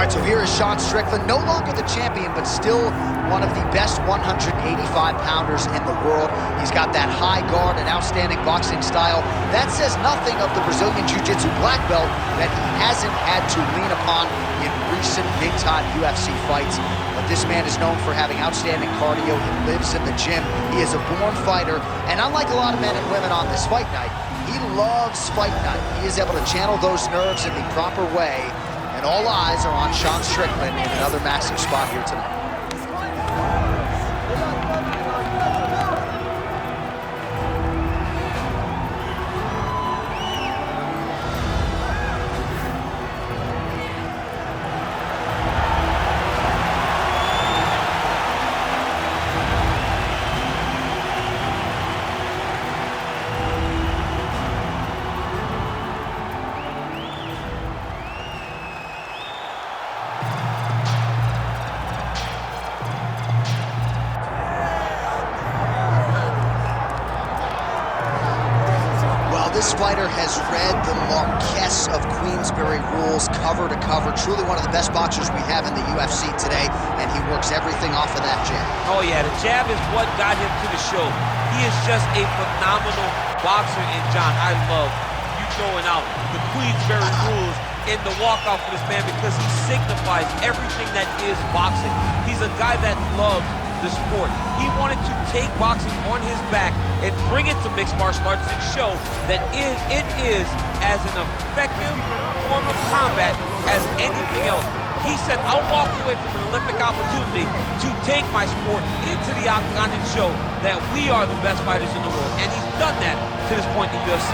right, so here is Sean Strickland, no longer the champion, but still one of the best 185-pounders in the world. He's got that high guard and outstanding boxing style. That says nothing of the Brazilian Jiu-Jitsu black belt that he hasn't had to lean upon in recent big-time UFC fights. But this man is known for having outstanding cardio. He lives in the gym. He is a born fighter. And unlike a lot of men and women on this fight night, he loves fight night. He is able to channel those nerves in the proper way. And all eyes are on Sean Strickland in another massive spot here tonight. This fighter has read the Marquess of Queensberry rules cover to cover. Truly one of the best boxers we have in the UFC today, and he works everything off of that jab. Oh yeah, the jab is what got him to the show. He is just a phenomenal boxer, and John, I love you throwing out the Queensberry rules in the walkout for this man because he signifies everything that is boxing. He's a guy that loves the sport. He wanted to take boxing on his back and bring it to mixed martial arts and show that it is as an effective form of combat as anything else. He said, I'll walk away from an Olympic opportunity to take my sport into the octagon and show that we are the best fighters in the world. And he's done that to this point in the UFC.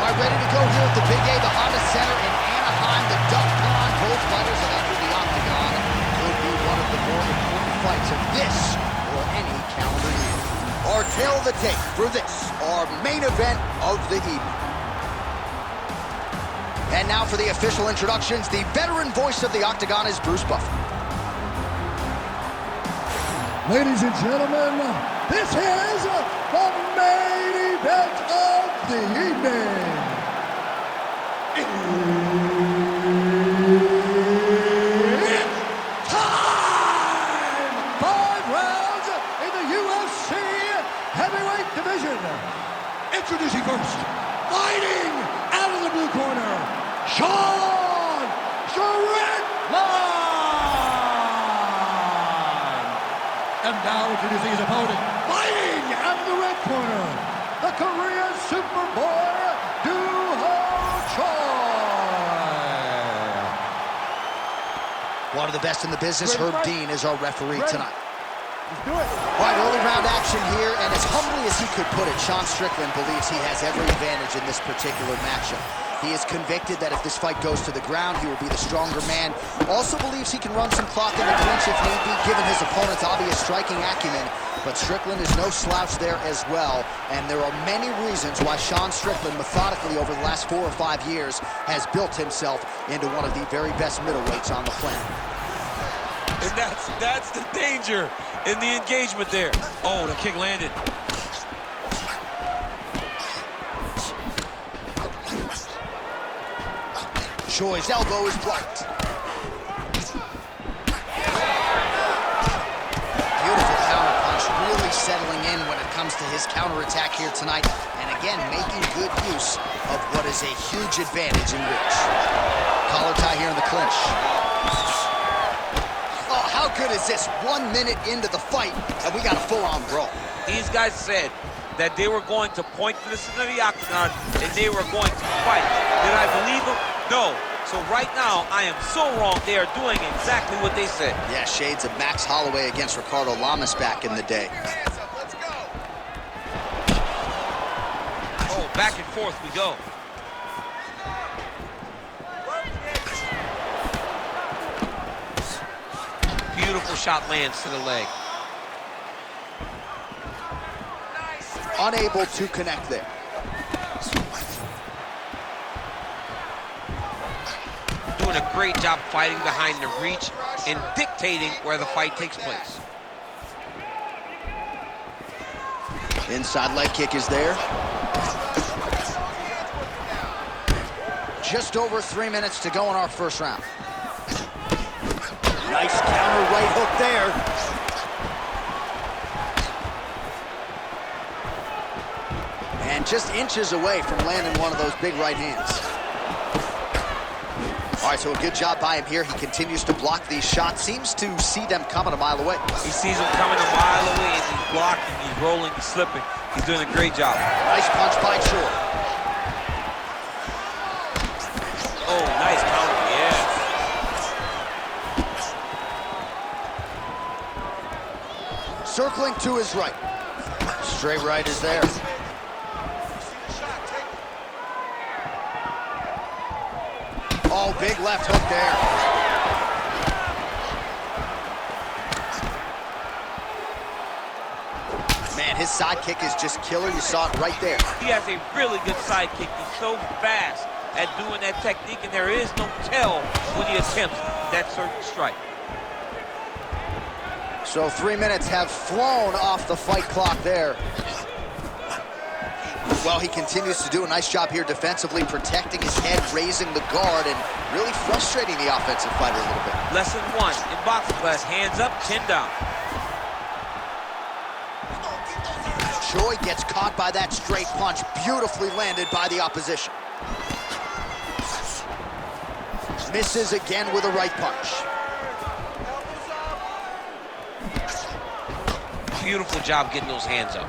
All right, ready to go here at the Big A, the Honda Center in Anaheim, the Duck Pond. Both fighters have entered the octagon. Could be one of the more important fights of this or any calendar year. Our tale of the tape for this, our main event of the evening. And now for the official introductions, the veteran voice of the octagon is Bruce Buffer. Ladies and gentlemen, this is the main event of the evening. It's time! 5 rounds in the UFC heavyweight division. Introducing first, fighting out of the blue corner, Sean Strickland! And now introducing his opponent, fighting out of the red corner, the Korean Superboy, Doo-Ho Choi. One of the best in the business, Herb Dean, is our referee tonight. Let's do it. All right, early round action here, and as humbly as he could put it, Sean Strickland believes he has every advantage in this particular matchup. He is convicted that if this fight goes to the ground, he will be the stronger man. Also believes he can run some clock in the clinch if need be, given his opponent's obvious striking acumen. But Strickland is no slouch there as well, and there are many reasons why Sean Strickland, methodically over the last 4 or 5 years, has built himself into one of the very best middleweights on the planet. And that's the danger in the engagement there. Oh, the kick landed. Choi's elbow is blocked. Beautiful counter punch, really settling in when it comes to his counterattack here tonight. And again, making good use of what is a huge advantage in reach. Collar tie here in the clinch. Oh, how good is this? 1 minute into the fight, and we got a full-on brawl. These guys said that they were going to point this into the octagon and they were going to fight. Did I believe them? No. So right now, I am so wrong. They are doing exactly what they said. Yeah, shades of Max Holloway against Ricardo Lamas back in the day. Oh, back and forth we go. Beautiful shot lands to the leg. Unable to connect there. Doing a great job fighting behind the reach and dictating where the fight takes place. Inside leg kick is there. Just over 3 minutes to go in our first round. Nice counter right hook there. And just inches away from landing one of those big right hands. All right, so a good job by him here. He continues to block these shots. Seems to see them coming a mile away. He sees them coming a mile away, and he's blocking, he's rolling, he's slipping. He's doing a great job. Nice punch by Choi. Oh, nice counter, yes. Circling to his right. Straight right is there. Oh, big left hook there. Man, his sidekick is just killer. You saw it right there. He has a really good sidekick. He's so fast at doing that technique, and there is no tell when he attempts that certain strike. So 3 minutes have flown off the fight clock there. Well, he continues to do a nice job here defensively, protecting his head, raising the guard, and really frustrating the offensive fighter a little bit. Lesson 1 in boxing class, hands up, chin down. Choi gets caught by that straight punch, beautifully landed by the opposition. Misses again with a right punch. Beautiful job getting those hands up.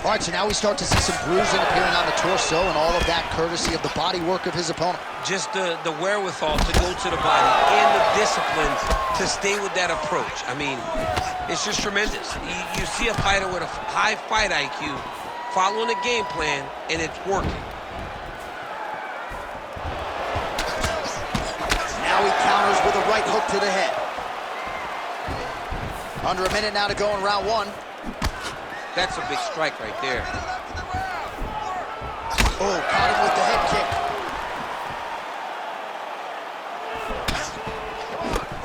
All right, so now we start to see some bruising appearing on the torso, and all of that courtesy of the body work of his opponent. Just the wherewithal to go to the body and the discipline to stay with that approach. I mean, it's just tremendous. You see a fighter with a high fight IQ following a game plan, and it's working. Now he counters with a right hook to the head. Under a minute now to go in round 1. That's a big strike right there. Oh, caught him with the head kick.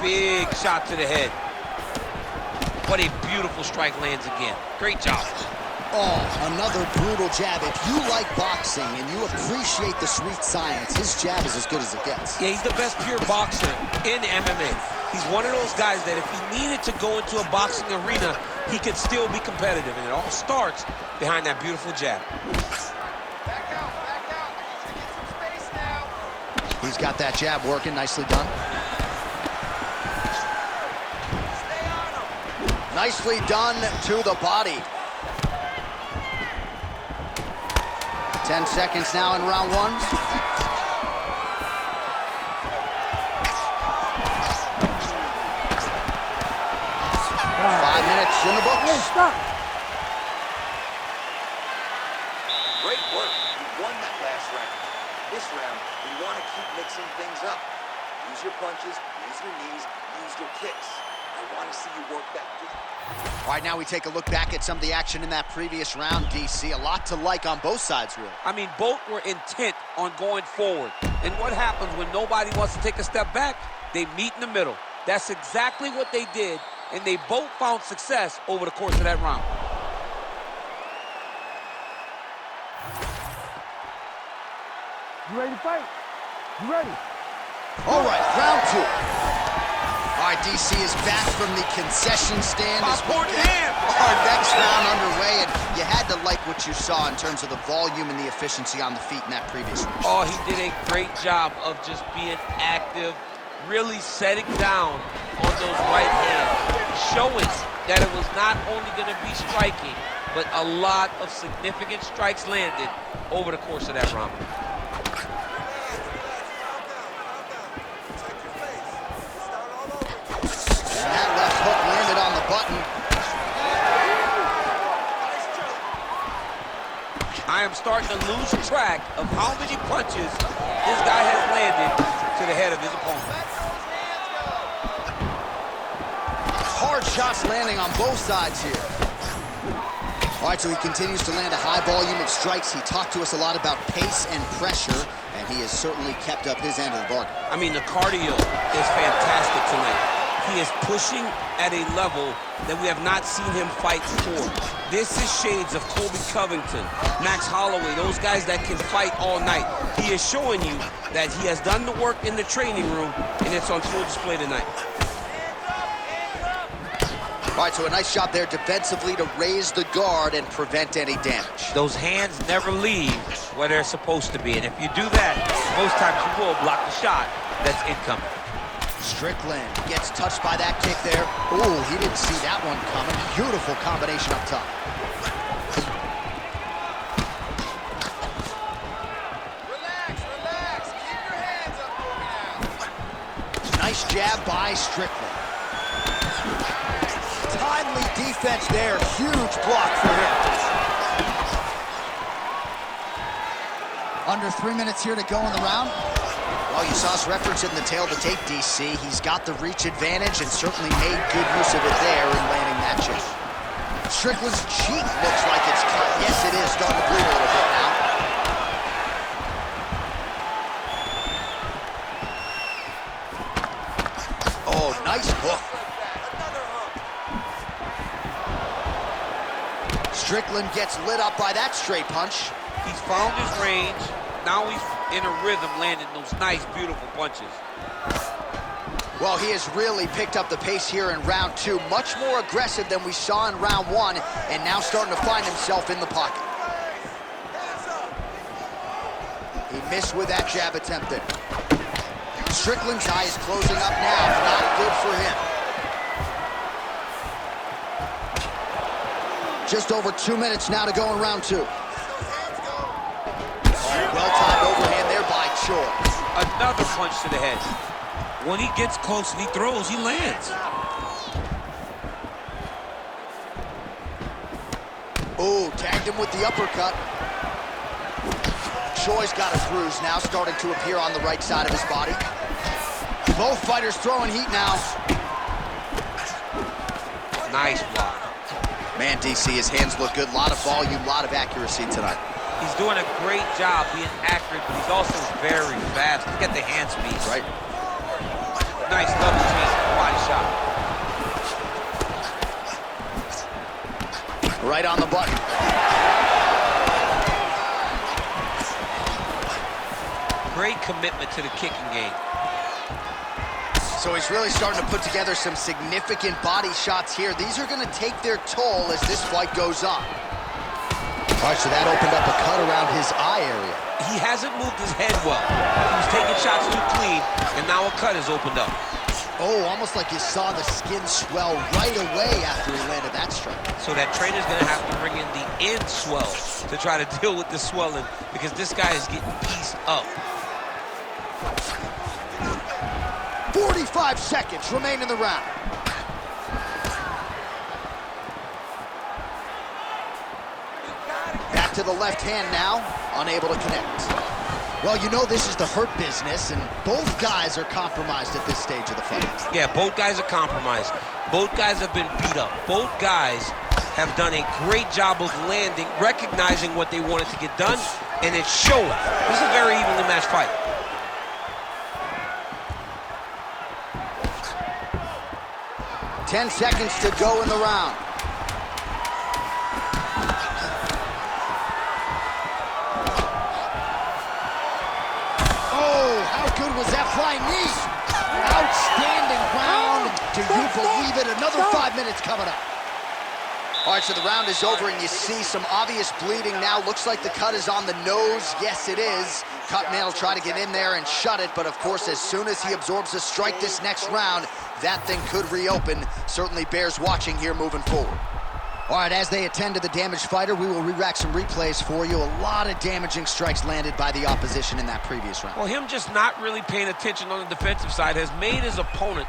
Big shot to the head. What a beautiful strike lands again. Great job. Oh, another brutal jab. If you like boxing and you appreciate the sweet science, his jab is as good as it gets. Yeah, he's the best pure boxer in MMA. He's one of those guys that if he needed to go into a boxing arena, he could still be competitive, and it all starts behind that beautiful jab. Back out. I need to get some space now. He's got that jab working, nicely done. Stay on him. Nicely done to the body. 10 seconds now in round 1. In the books. Hey, stop. Great work. You won that last round. This round, we want to keep mixing things up. Use your punches, use your knees, use your kicks. I want to see you work that. All right, now we take a look back at some of the action in that previous round, DC. A lot to like on both sides, really. I mean, both were intent on going forward. And what happens when nobody wants to take a step back? They meet in the middle. That's exactly what they did, and they both found success over the course of that round. You ready to fight? You ready? All right, round 2. All right, DC is back from the concession stand. Popcorn in hand. Our next round underway, and you had to like what you saw in terms of the volume and the efficiency on the feet in that previous round. Oh, he did a great job of just being active, really setting down on those right hands, showing that it was not only going to be striking, but a lot of significant strikes landed over the course of that round. And that left hook landed on the button. I am starting to lose track of how many punches this guy has landed to the head of his opponent. Hard shots landing on both sides here. All right, so he continues to land a high volume of strikes. He talked to us a lot about pace and pressure, and he has certainly kept up his end of the bargain. I mean, the cardio is fantastic tonight. He is pushing at a level that we have not seen him fight before. This is shades of Colby Covington, Max Holloway, those guys that can fight all night. He is showing you that he has done the work in the training room, and it's on full display tonight. All right, so a nice job there defensively to raise the guard and prevent any damage. Those hands never leave where they're supposed to be, and if you do that, most times you will block the shot that's incoming. Strickland gets touched by that kick there. Ooh, he didn't see that one coming. Beautiful combination up top. Relax. Keep your hands up moving out. Nice jab by Strickland. Timely defense there. Huge block for him. Under 3 minutes here to go in the round. Well, you saw us referencing the tail of the tape, DC. He's got the reach advantage and certainly made good use of it there in landing that jab. Strickland's cheek looks like it's cut. Yes, it is. Starting to bleed a little bit now. Oh, nice hook. Strickland gets lit up by that straight punch. He's found his range. Now he's in a rhythm, landing those nice, beautiful punches. Well, he has really picked up the pace here in round 2. Much more aggressive than we saw in round 1, and now starting to find himself in the pocket. He missed with that jab attempt there. Strickland's eye is closing up now. Not good for him. Just over 2 minutes now to go in round 2. Well-timed overhand there by Choi. Another punch to the head. When he gets close and he throws, he lands. Oh, tagged him with the uppercut. Choi's got a bruise now, starting to appear on the right side of his body. Both fighters throwing heat now. Nice block. Man, DC, his hands look good. A lot of volume, a lot of accuracy tonight. He's doing a great job being accurate, but he's also very fast. Look at the hand speed. Right. Nice double team body shot. Right on the button. Great commitment to the kicking game. So he's really starting to put together some significant body shots here. These are going to take their toll as this fight goes on. All right, so that opened up a cut around his eye area. He hasn't moved his head well. He was taking shots too clean, and now a cut has opened up. Oh, almost like you saw the skin swell right away after he landed that strike. So that trainer's going to have to bring in the end swell to try to deal with the swelling, because this guy is getting eased up. 45 seconds remain in the round. Back to the left hand now, unable to connect. Well, you know this is the hurt business, and both guys are compromised at this stage of the fight. Yeah, both guys are compromised. Both guys have been beat up. Both guys have done a great job of landing, recognizing what they wanted to get done, and it's showing. This is a very evenly matched fight. Ten seconds to go in the round. Oh, how good was that flying knee? Outstanding round. Do you believe it? Another 5 minutes coming up. All right, so the round is over, and you see some obvious bleeding now. Looks like the cut is on the nose. Yes, it is. Cutman will try to get in there and shut it, but of course, as soon as he absorbs a strike this next round, that thing could reopen. Certainly bears watching here moving forward. All right, as they attend to the damaged fighter, we will re-rack some replays for you. A lot of damaging strikes landed by the opposition in that previous round. Well, him just not really paying attention on the defensive side has made his opponent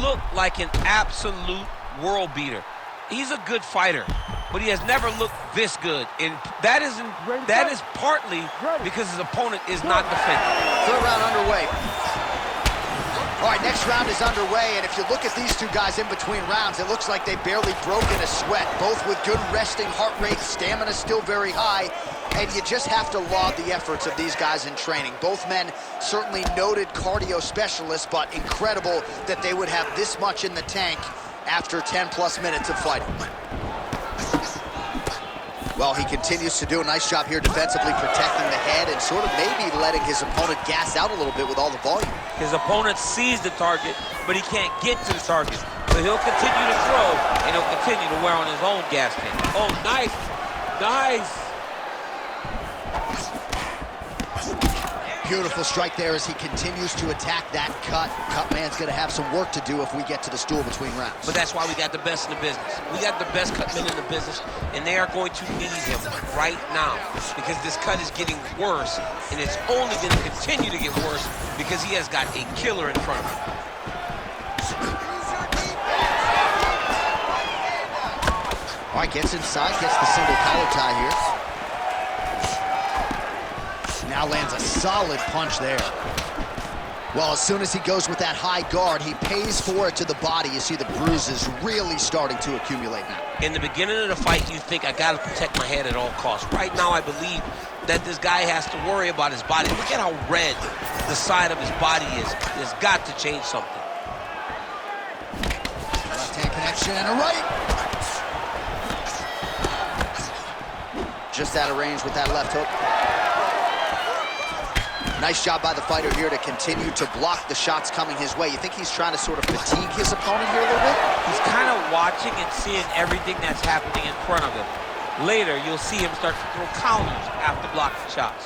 look like an absolute world beater. He's a good fighter, but he has never looked this good, and that is partly because his opponent is not defending. Third round underway. All right, next round is underway, and if you look at these two guys in between rounds, it looks like they barely broke in a sweat, both with good resting heart rates, stamina still very high. And you just have to laud the efforts of these guys in training. Both men certainly noted cardio specialists, but incredible that they would have this much in the tank after 10+ minutes of fighting. Well, he continues to do a nice job here defensively, protecting the head and sort of maybe letting his opponent gas out a little bit with all the volume. His opponent sees the target, but he can't get to the target. So he'll continue to throw, and he'll continue to wear on his own gas tank. Oh, nice. Nice. Beautiful strike there as he continues to attack that cut. Cut man's going to have some work to do if we get to the stool between rounds. But that's why we got the best in the business. We got the best cut men in the business, and they are going to need him right now because this cut is getting worse, and it's only going to continue to get worse because he has got a killer in front of him. All right, gets inside, gets the single collar tie here. Now lands a solid punch there. Well, as soon as he goes with that high guard, he pays for it to the body. You see the bruises really starting to accumulate now. In the beginning of the fight, you think, I got to protect my head at all costs. Right now, I believe that this guy has to worry about his body. Look at how red the side of his body is. There's got to change something. Left hand connection and a right. Just out of range with that left hook. Nice job by the fighter here to continue to block the shots coming his way. You think he's trying to sort of fatigue his opponent here a little bit? He's kind of watching and seeing everything that's happening in front of him. Later, you'll see him start to throw counters after blocking shots.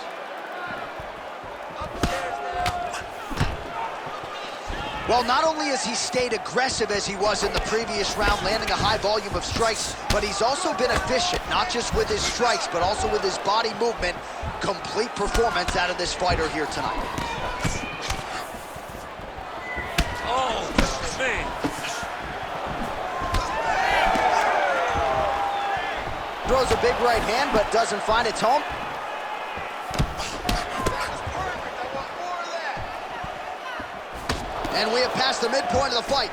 Well, not only has he stayed aggressive as he was in the previous round, landing a high volume of strikes, but he's also been efficient, not just with his strikes, but also with his body movement. Complete performance out of this fighter here tonight. Oh, man. Throws a big right hand, but doesn't find its home. And we have passed the midpoint of the fight.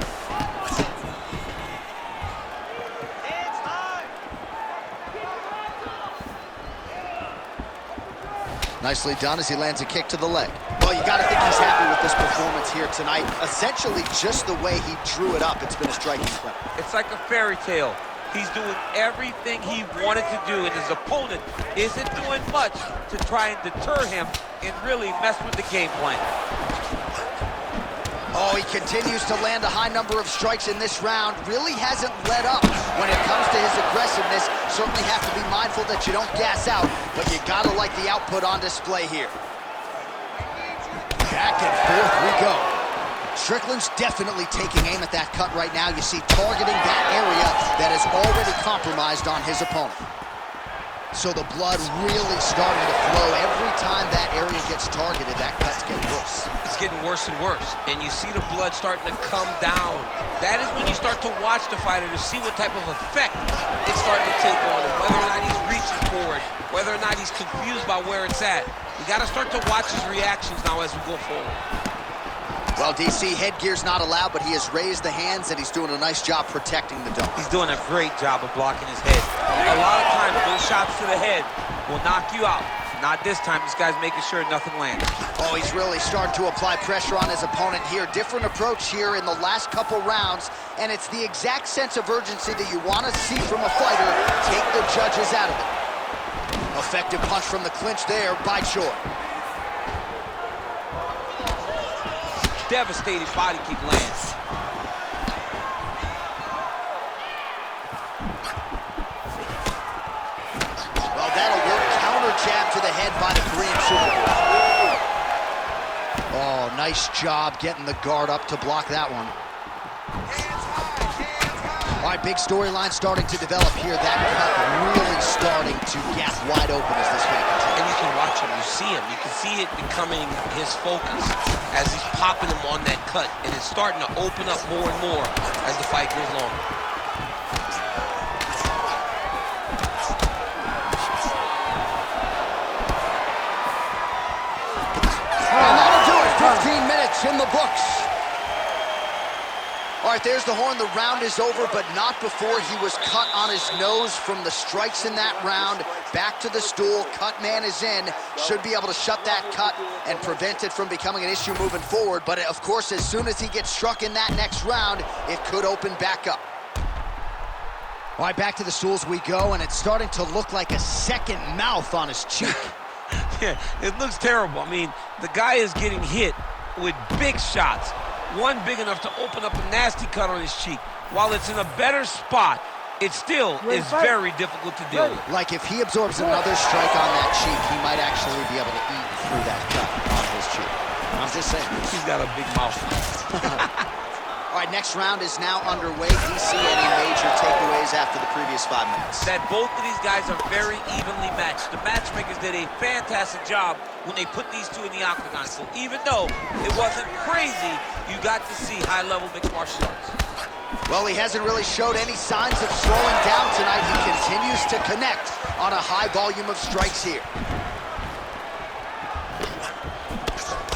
Nicely done as he lands a kick to the leg. Well, you got to think he's happy with this performance here tonight. Essentially, just the way he drew it up, it's been a striking clip. It's like a fairy tale. He's doing everything he wanted to do, and his opponent isn't doing much to try and deter him and really mess with the game plan. Oh, he continues to land a high number of strikes in this round. Really hasn't let up when it comes to his aggressiveness. Certainly have to be mindful that you don't gas out, but you gotta like the output on display here. Back and forth we go. Strickland's definitely taking aim at that cut right now. You see targeting that area that is already compromised on his opponent. So the blood really starting to flow. Every time that area gets targeted, that cut's getting worse. It's getting worse and worse, and you see the blood starting to come down. That is when you start to watch the fighter to see what type of effect it's starting to take on him, whether or not he's reaching for it, whether or not he's confused by where it's at. You got to start to watch his reactions now as we go forward. Well, DC, headgear's not allowed, but he has raised the hands, and he's doing a nice job protecting the dome. He's doing a great job of blocking his head. A lot of times, those shots to the head will knock you out. Not this time. This guy's making sure nothing lands. Oh, he's really starting to apply pressure on his opponent here. Different approach here in the last couple rounds, and it's the exact sense of urgency that you want to see from a fighter. Take the judges out of it. Effective punch from the clinch there by Choi. Devastating body kick lands. Well, that'll work. Counter jab to the head by the Korean Superboy. Oh, nice job getting the guard up to block that one. All right, big storyline starting to develop here. That cut really starting to gap wide open as this fight continues. And you can watch him, you see him. You can see it becoming his focus as he's popping him on that cut. And it's starting to open up more and more as the fight goes on. And that'll do it. 15 minutes in the books. All right, there's the horn. The round is over, but not before he was cut on his nose from the strikes in that round. Back to the stool. Cut man is in. Should be able to shut that cut and prevent it from becoming an issue moving forward. But, of course, as soon as he gets struck in that next round, it could open back up. All right, back to the stools we go, and it's starting to look like a second mouth on his cheek. Yeah, it looks terrible. I mean, the guy is getting hit with big shots. One big enough to open up a nasty cut on his cheek. While it's in a better spot, it still is very difficult to deal with. Like if he absorbs another strike on that cheek, he might actually be able to eat through that cut on his cheek. I'm just saying. He's got a big mouth. All right, next round is now underway. Do you see any major takeaways after the previous 5 minutes? That both of these guys are very evenly matched. The matchmakers did a fantastic job when they put these two in the octagon. So even though it wasn't crazy, you got to see high-level mixed martial arts. Well, he hasn't really showed any signs of slowing down tonight. He continues to connect on a high volume of strikes here.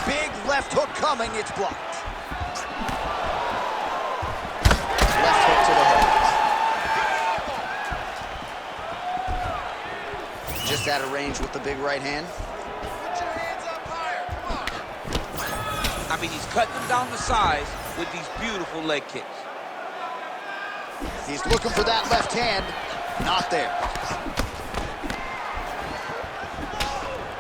Big left hook coming, it's blocked. Left hook to the head. Just out of range with the big right hand. Put your hands up higher. Come on. I mean, he's cutting them down the sides with these beautiful leg kicks. He's looking for that left hand. Not there.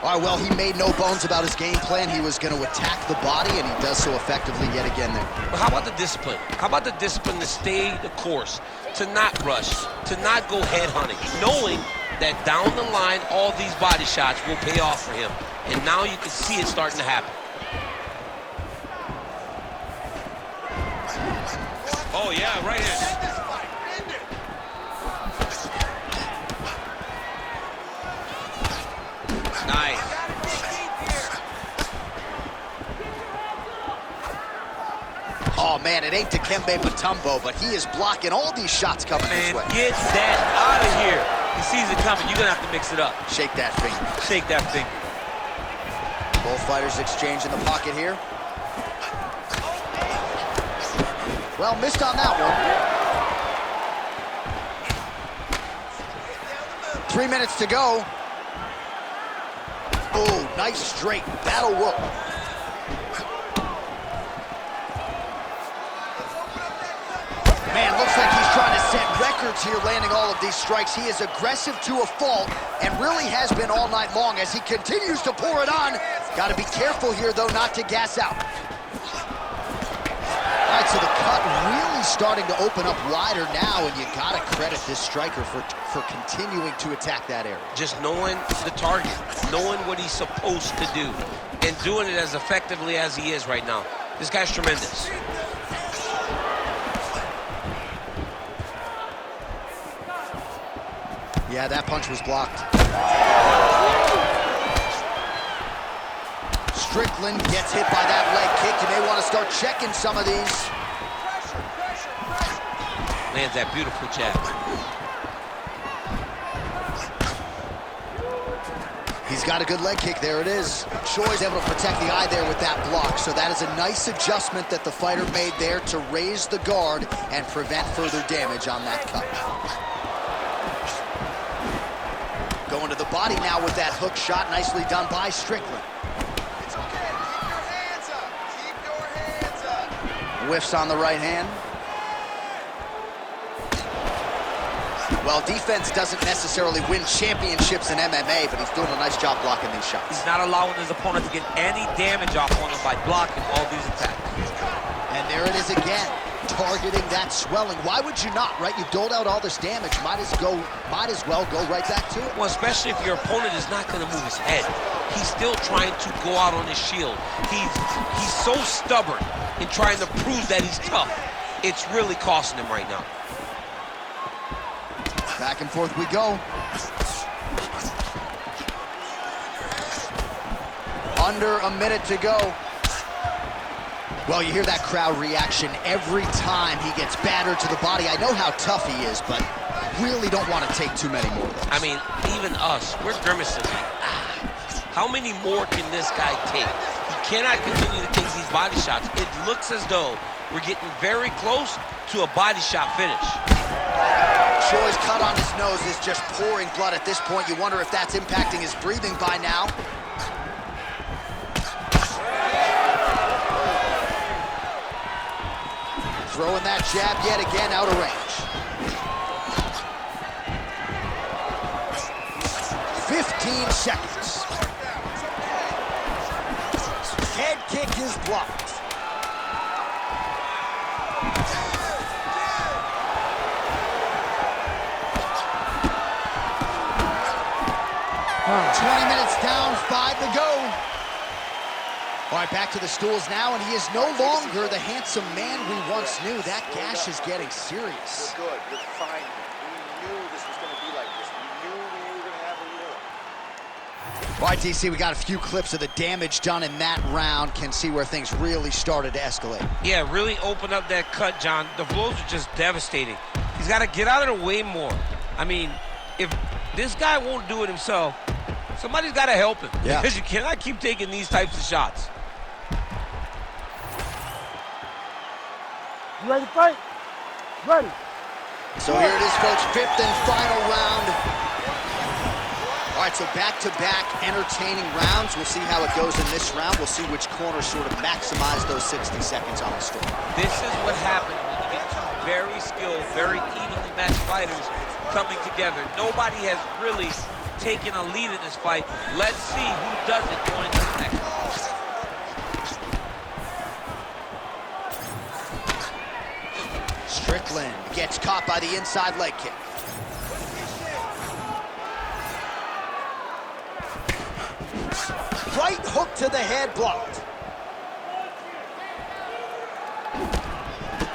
All right, well, he made no bones about his game plan. He was going to attack the body, and he does so effectively yet again there. But how about the discipline? How about the discipline to stay the course, to not rush, to not go head hunting, knowing that down the line, all these body shots will pay off for him. And now you can see it starting to happen. Oh, yeah, right hand. End this fight. End it. Nice. Oh, man, it ain't Dikembe Mutombo, but he is blocking all these shots coming his Man, way. get that out of here. He sees it coming. You're going to have to mix it up. Shake that finger. Shake that finger. Both fighters exchange in the pocket here. Well, missed on that one. 3 minutes to go. Oh, nice straight. That'll work. Man, looks like he's trying to set records here, landing all of these strikes. He is aggressive to a fault and really has been all night long as he continues to pour it on. Got to be careful here, though, not to gas out. All right, so the cut really starting to open up wider now, and you got to credit this striker for continuing to attack that area. Just knowing the target, knowing what he's supposed to do, and doing it as effectively as he is right now. This guy's tremendous. Yeah, that punch was blocked. Strickland gets hit by that leg kick. You may want to start checking some of these. Lands that beautiful jab. He's got a good leg kick. There it is. Choi's able to protect the eye there with that block. So that is a nice adjustment that the fighter made there to raise the guard and prevent further damage on that cut. Going to the body now with that hook shot. Nicely done by Strickland. It's okay. Keep your hands up. Keep your hands up. Whiffs on the right hand. Well, defense doesn't necessarily win championships in MMA, but he's doing a nice job blocking these shots. He's not allowing his opponent to get any damage off on him by blocking all these attacks. And there it is again, targeting that swelling. Why would you not, right? You've doled out all this damage. Might as well go right back to it. Well, especially if your opponent is not going to move his head. He's still trying to go out on his shield. He's so stubborn in trying to prove that he's tough. It's really costing him right now. Back and forth we go. Under a minute to go. Well, you hear that crowd reaction every time he gets battered to the body. I know how tough he is, but really don't want to take too many more of those. I mean, even us, we're grimacing like, how many more can this guy take? He cannot continue to take these body shots. It looks as though we're getting very close to a body shot finish. Choi's cut on his nose is just pouring blood at this point. You wonder if that's impacting his breathing by now. Throwing that jab yet again out of range. 15 seconds. Head kick is blocked. Oh. 20 minutes down, 5 to go. All right, back to the stools now, and he is no longer the handsome man we once knew. That gash is getting serious. You're good. You're fine. We knew this was going to be like this. We knew we were going to have a war. All right, DC, we got a few clips of the damage done in that round. Can see where things really started to escalate. Yeah, really opened up that cut, John. The blows are just devastating. He's got to get out of the way more. I mean, if this guy won't do it himself, somebody's got to help him. Yeah. Because you cannot keep taking these types of shots. You ready to fight? Ready. So here it is, folks, 5th and final round. All right, so back-to-back entertaining rounds. We'll see how it goes in this round. We'll see which corner sort of maximize those 60 seconds on the stool. This is what happens when you get two very skilled, very evenly matched fighters coming together. Nobody has really taken a lead in this fight. Let's see who does it going into the next. Strickland gets caught by the inside leg kick. Right hook to the head, blocked.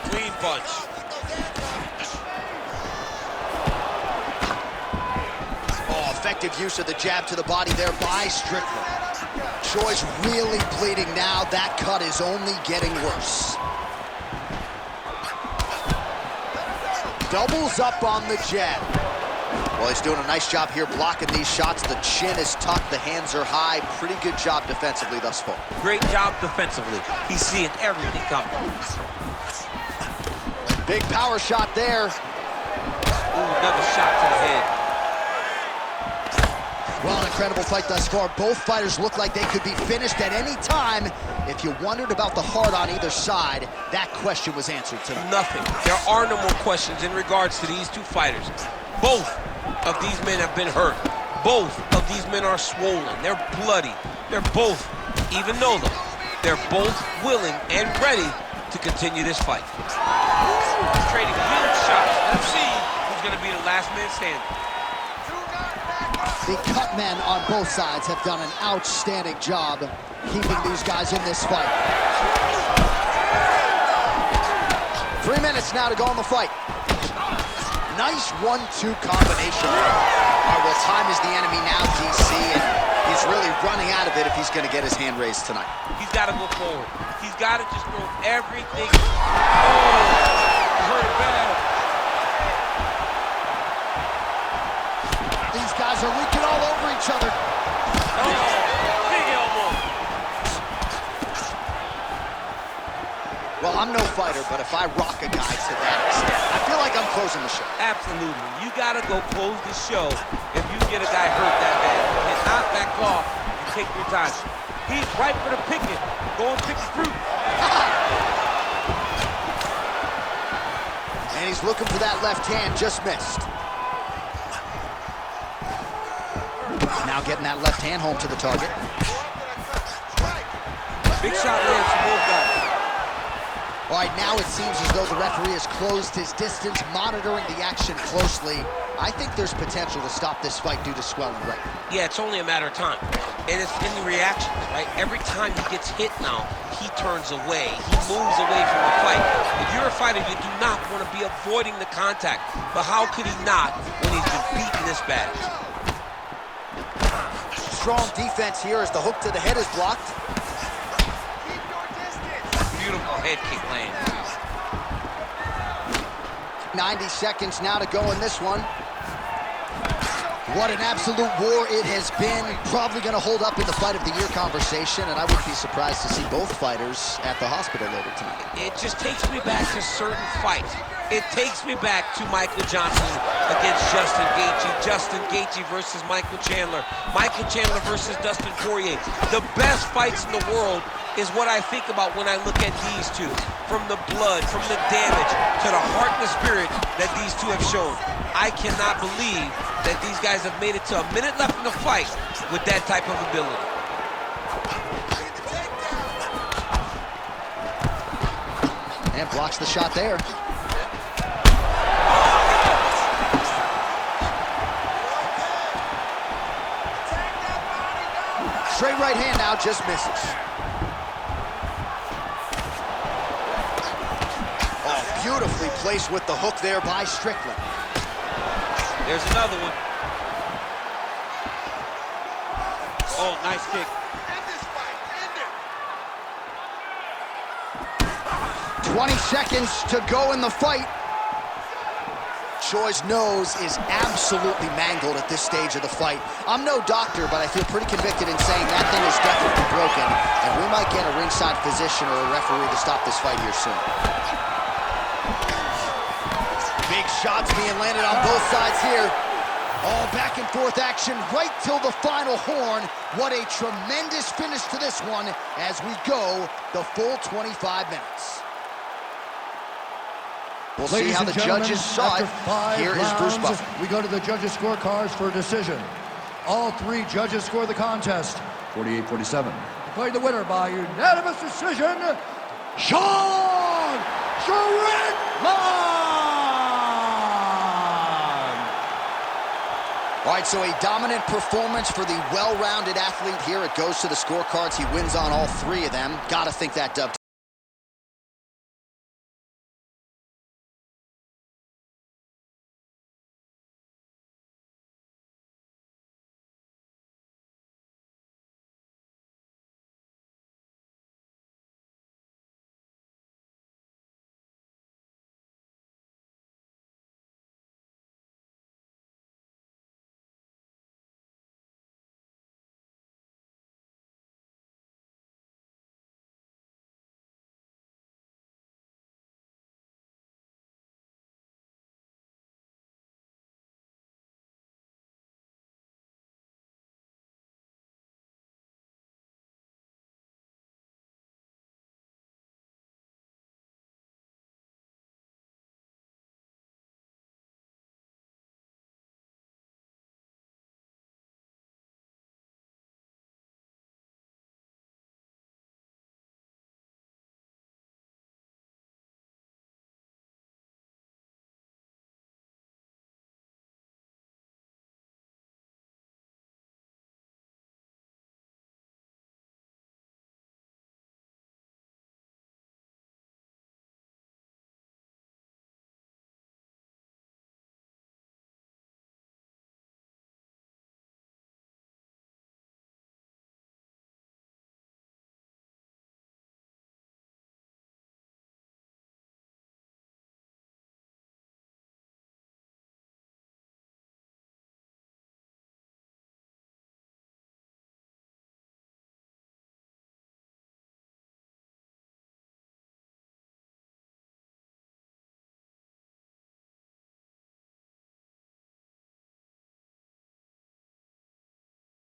Clean punch. Oh, effective use of the jab to the body there by Strickland. Choi's really bleeding now. That cut is only getting worse. Doubles up on the jab. Well, he's doing a nice job here blocking these shots. The chin is tucked, the hands are high. Pretty good job defensively thus far. Great job defensively. He's seeing everything coming. Big power shot there. Ooh, another shot to the head. Well, an incredible fight thus far. Both fighters look like they could be finished at any time. If you wondered about the heart on either side, that question was answered tonight. Nothing. There are no more questions in regards to these two fighters. Both of these men have been hurt. Both of these men are swollen. They're bloody. They're both, even though they're both willing and ready to continue this fight. Trading huge shots. Let's see who's going to be the last man standing. The cut men on both sides have done an outstanding job keeping these guys in this fight. 3 minutes now to go in the fight. Nice 1-2 combination. All right, well, time is the enemy now, DC, and he's really running out of it if he's going to get his hand raised tonight. He's got to go forward. He's got to just throw everything. Oh, hurt it bad. These guys are leaking all over each other. Oh, big elbow. Well, I'm no fighter, but if I rock a guy to that extent, I feel like I'm closing the show. Absolutely. You got to go close the show if you get a guy hurt that bad. You cannot back off and take your time. He's right for the picking. Go and pick the fruit. And he's looking for that left hand, just missed. Now getting that left hand home to the target. Big shot lands for both guys. All right, now it seems as though the referee has closed his distance, monitoring the action closely. I think there's potential to stop this fight due to swelling right. Yeah, it's only a matter of time. And it's in the reactions, right? Every time he gets hit now, he turns away. He moves away from the fight. If you're a fighter, you do not want to be avoiding the contact. But how could he not when he's been beaten this bad? Strong defense here as the hook to the head is blocked. Beautiful head kick land. 90 seconds now to go in this one. What an absolute war it has been. Probably going to hold up in the Fight of the Year conversation, and I wouldn't be surprised to see both fighters at the hospital later tonight. It just takes me back to certain fights. It takes me back to Michael Johnson against Justin Gaethje. Justin Gaethje versus Michael Chandler. Michael Chandler versus Dustin Poirier. The best fights in the world is what I think about when I look at these two. From the blood, from the damage, to the heart and the spirit that these two have shown. I cannot believe that these guys have made it to a minute left in the fight with that type of ability. And blocks the shot there. Straight right hand now, just misses. Oh, beautifully placed with the hook there by Strickland. There's another one. Oh, nice kick. 20 seconds to go in the fight. Choi's nose is absolutely mangled at this stage of the fight. I'm no doctor, but I feel pretty convicted in saying that thing is definitely broken, and we might get a ringside physician or a referee to stop this fight here soon. Big shots being landed on both sides here. All back and forth action right till the final horn. What a tremendous finish to this one as we go the full 25 minutes. We'll see how the judges saw it. Here is Bruce Buffer. We go to the judges' scorecards for a decision. All three judges score the contest 48-47. Declared the winner by unanimous decision, Sean Strickland! All right, so a dominant performance for the well-rounded athlete here. It goes to the scorecards. He wins on all three of them. Gotta think that dovetails